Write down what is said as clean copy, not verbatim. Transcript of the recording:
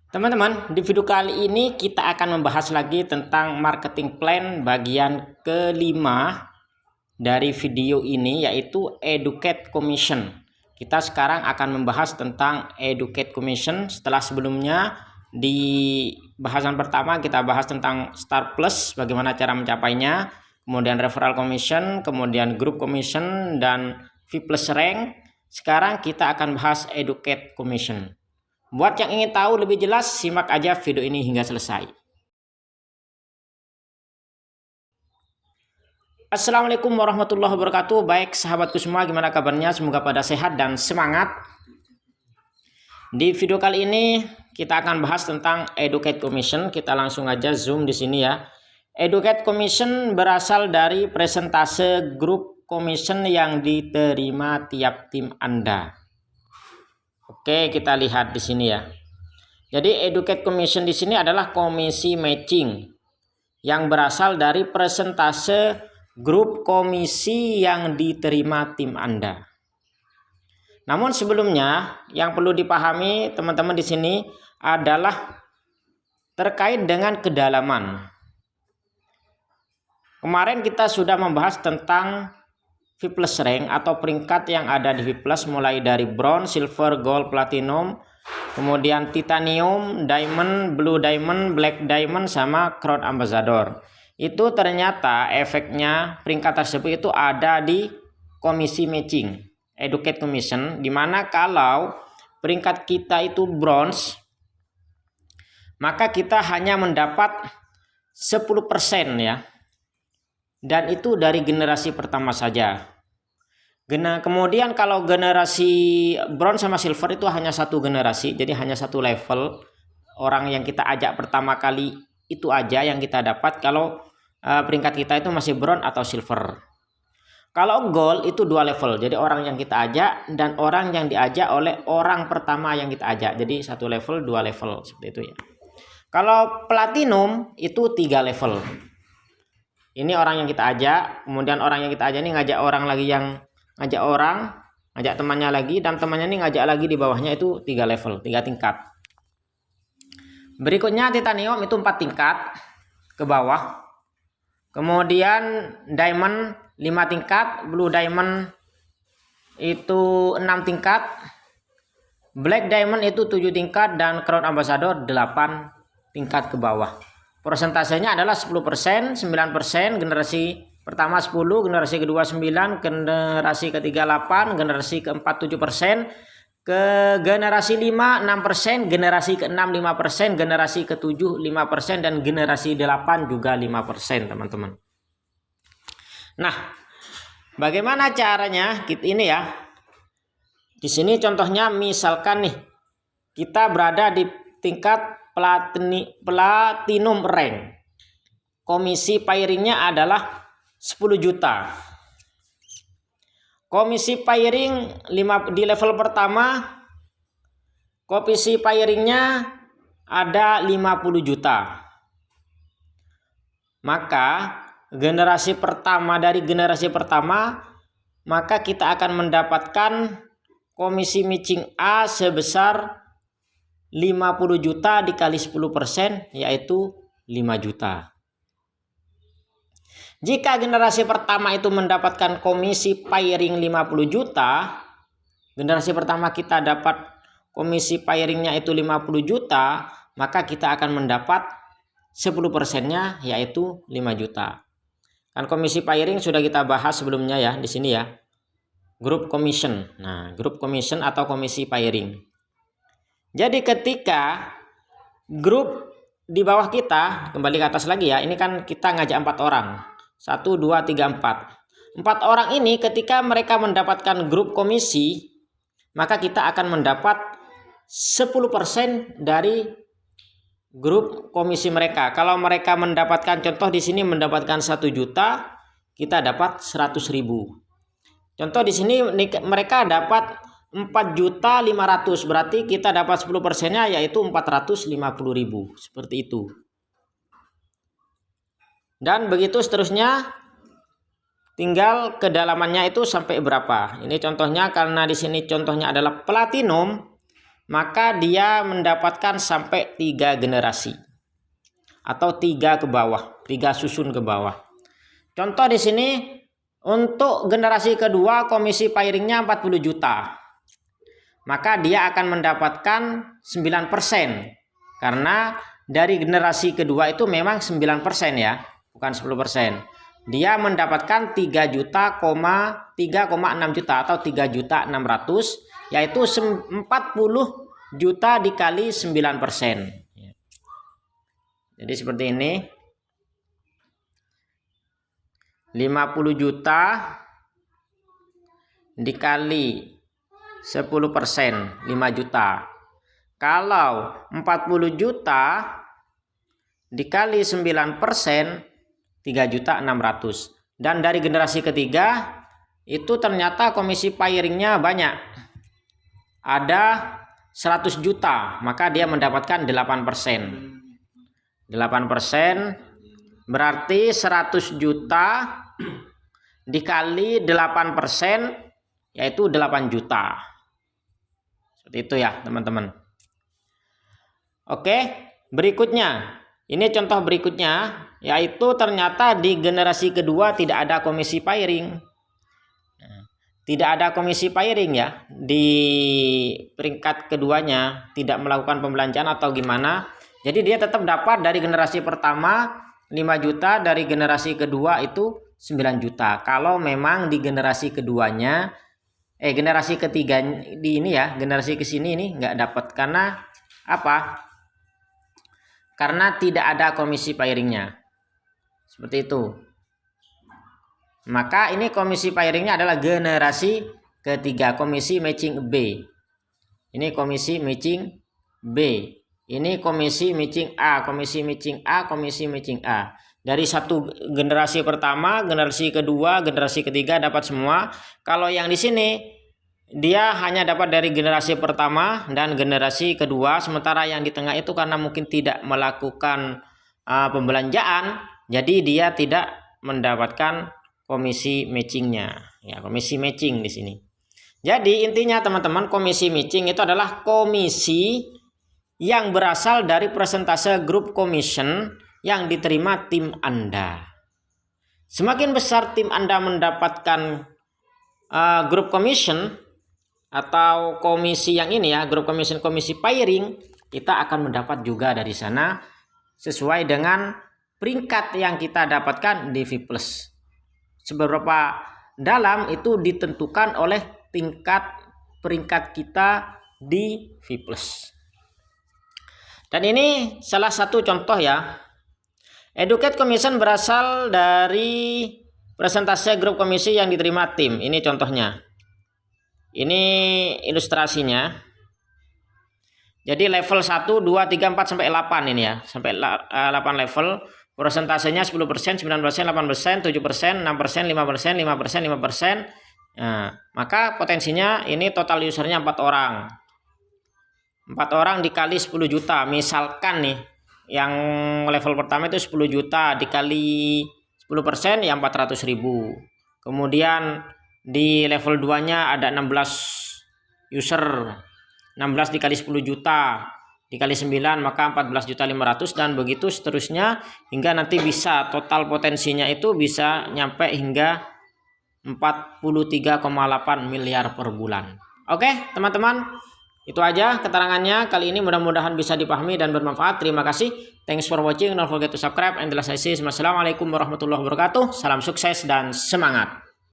Teman-teman, di video kali ini kita akan membahas lagi tentang marketing plan bagian kelima dari video ini, yaitu Educate Commission. Kita sekarang akan membahas tentang Educate Commission. Setelah sebelumnya di bahasan pertama kita bahas tentang Start Plus, bagaimana cara mencapainya, kemudian Referral Commission, kemudian Group Commission, dan V Plus Rank. Sekarang kita akan bahas Educate Commission. Buat yang ingin tahu lebih jelas, simak aja video ini hingga selesai. Assalamualaikum warahmatullahi wabarakatuh. Baik sahabatku semua, gimana kabarnya? Semoga pada sehat dan semangat. Di video kali ini kita akan bahas tentang Educate Commission. Kita langsung aja zoom di sini ya. Educate Commission berasal dari persentase grup commission yang diterima tiap tim Anda. Oke, kita lihat di sini ya. Jadi Educate Commission di sini adalah komisi matching yang berasal dari persentase grup komisi yang diterima tim Anda. Namun sebelumnya yang perlu dipahami teman-teman di sini adalah terkait dengan kedalaman. Kemarin kita sudah membahas tentang V Plus Rank atau peringkat yang ada di V Plus, mulai dari Bronze, Silver, Gold, Platinum, kemudian Titanium, Diamond, Blue Diamond, Black Diamond, sama Crown Ambassador. Itu ternyata efeknya peringkat tersebut itu ada di komisi matching, Educate Commission, dimana kalau peringkat kita itu Bronze, maka kita hanya mendapat 10% ya. Dan itu dari generasi pertama saja. Kemudian kalau generasi bronze sama silver itu hanya satu generasi, jadi hanya satu level. Orang yang kita ajak pertama kali itu aja yang kita dapat kalau peringkat kita itu masih bronze atau silver. Kalau gold itu dua level, jadi orang yang kita ajak dan orang yang diajak oleh orang pertama yang kita ajak. Jadi satu level, dua level, seperti itu ya. Kalau platinum itu 3 level. Ini orang yang kita ajak, kemudian orang yang kita ajak ini ngajak orang lagi yang ngajak temannya lagi, dan temannya ini ngajak lagi di bawahnya, itu 3 level, 3 tingkat. Berikutnya titanium itu 4 tingkat ke bawah. Kemudian diamond 5 tingkat, blue diamond itu 6 tingkat, black diamond itu 7 tingkat, dan crown ambassador 8 tingkat ke bawah. Persentasenya adalah 10%, 9%, generasi pertama 10, generasi kedua 9, generasi ketiga 8, generasi keempat 7%, ke generasi 5 6%, generasi ke-6 5%, generasi ke-7 5%, dan generasi 8 juga 5%, teman-teman. Nah, bagaimana caranya ini ya? Di sini contohnya misalkan nih, kita berada di tingkat Platinum rank. Komisi pairingnya adalah 10 juta. Komisi pairing di level pertama, komisi pairingnya ada 50 juta. Maka generasi pertama, maka kita akan mendapatkan komisi matching A sebesar 50 juta dikali 10%, yaitu 5 juta. Jika generasi pertama itu mendapatkan komisi pairing 50 juta, generasi pertama kita dapat komisi pairingnya itu 50 juta, maka kita akan mendapat 10%-nya, yaitu 5 juta. Kan komisi pairing sudah kita bahas sebelumnya ya, di sini ya. Group commission. Nah, group commission atau komisi pairing. Jadi ketika grup di bawah kita, kembali ke atas lagi ya, ini kan kita ngajak 4 orang. 1, 2, 3, 4. 4 orang ini ketika mereka mendapatkan grup komisi, maka kita akan mendapat 10% dari grup komisi mereka. Kalau mereka mendapatkan, contoh di sini mendapatkan 1 juta, kita dapat 100.000. Contoh di sini mereka dapat 4.500.000, berarti kita dapat 10%-nya yaitu 450.000, seperti itu. Dan begitu seterusnya, tinggal kedalamannya itu sampai berapa. Ini contohnya, karena di sini contohnya adalah platinum, maka dia mendapatkan sampai 3 generasi atau 3 ke bawah, 3 susun ke bawah. Contoh di sini untuk generasi kedua komisi pairingnya 40 juta. Maka dia akan mendapatkan 9% karena dari generasi kedua itu memang 9% ya, bukan 10%. Dia mendapatkan 3,6 juta atau 3.600.000, yaitu 40 juta dikali 9%. Jadi seperti ini. 50 juta dikali 10%, 5 juta. Kalau 40 juta dikali 9%, 3.600.000. Dan dari generasi ketiga itu ternyata komisi pairingnya banyak. Ada 100 juta, maka dia mendapatkan 8%. 8% berarti 100 juta dikali 8%, yaitu 8 juta. Seperti itu ya teman-teman. Oke, berikutnya. Ini contoh berikutnya, yaitu ternyata di generasi kedua tidak ada komisi pairing. Tidak ada komisi pairing ya, di peringkat keduanya tidak melakukan pembelanjaan atau gimana. Jadi dia tetap dapat dari generasi pertama 5 juta, dari generasi kedua itu 9 juta. Kalau memang di generasi keduanya, generasi ketiga di ini ya, generasi kesini ini nggak dapat. Karena apa? Karena tidak ada komisi pairingnya. Seperti itu. Maka ini komisi pairingnya adalah generasi ketiga, komisi matching B. Ini komisi matching B. Ini komisi matching A, komisi matching A, komisi matching A. Dari satu generasi pertama, generasi kedua, generasi ketiga dapat semua. Kalau yang di sini dia hanya dapat dari generasi pertama dan generasi kedua, sementara yang di tengah itu karena mungkin tidak melakukan pembelanjaan, jadi dia tidak mendapatkan komisi matchingnya. Ya, komisi matching di sini. Jadi intinya teman-teman, komisi matching itu adalah komisi yang berasal dari persentase group commission yang diterima tim Anda. Semakin besar tim Anda mendapatkan group commission atau komisi yang ini ya, group commission, komisi pairing, kita akan mendapat juga dari sana sesuai dengan peringkat yang kita dapatkan di V+. Seberapa dalam itu ditentukan oleh tingkat peringkat kita di V+. Dan ini salah satu contoh ya. Educate commission berasal dari persentase grup komisi yang diterima tim. Ini contohnya. Ini ilustrasinya. Jadi level 1, 2, 3, 4 sampai 8 ini ya. Sampai 8 level. Persentasenya 10%, 9%, 8%, 7%, 6%, 5%, 5%, 5%. Nah, maka potensinya ini total usernya 4 orang. 4 orang dikali 10 juta. Misalkan nih, yang level pertama itu 10 juta dikali 10% ya 400.000. Kemudian di level 2-nya ada 16 user. 16 dikali 10 juta dikali 9 maka 14.500.000 dan begitu seterusnya hingga nanti bisa total potensinya itu bisa nyampe hingga 43,8 miliar per bulan. Oke, teman-teman. Itu aja keterangannya kali ini, mudah-mudahan bisa dipahami dan bermanfaat. Terima kasih. Thanks for watching. Don't forget to subscribe and like. Assalamualaikum warahmatullahi wabarakatuh. Salam sukses dan semangat.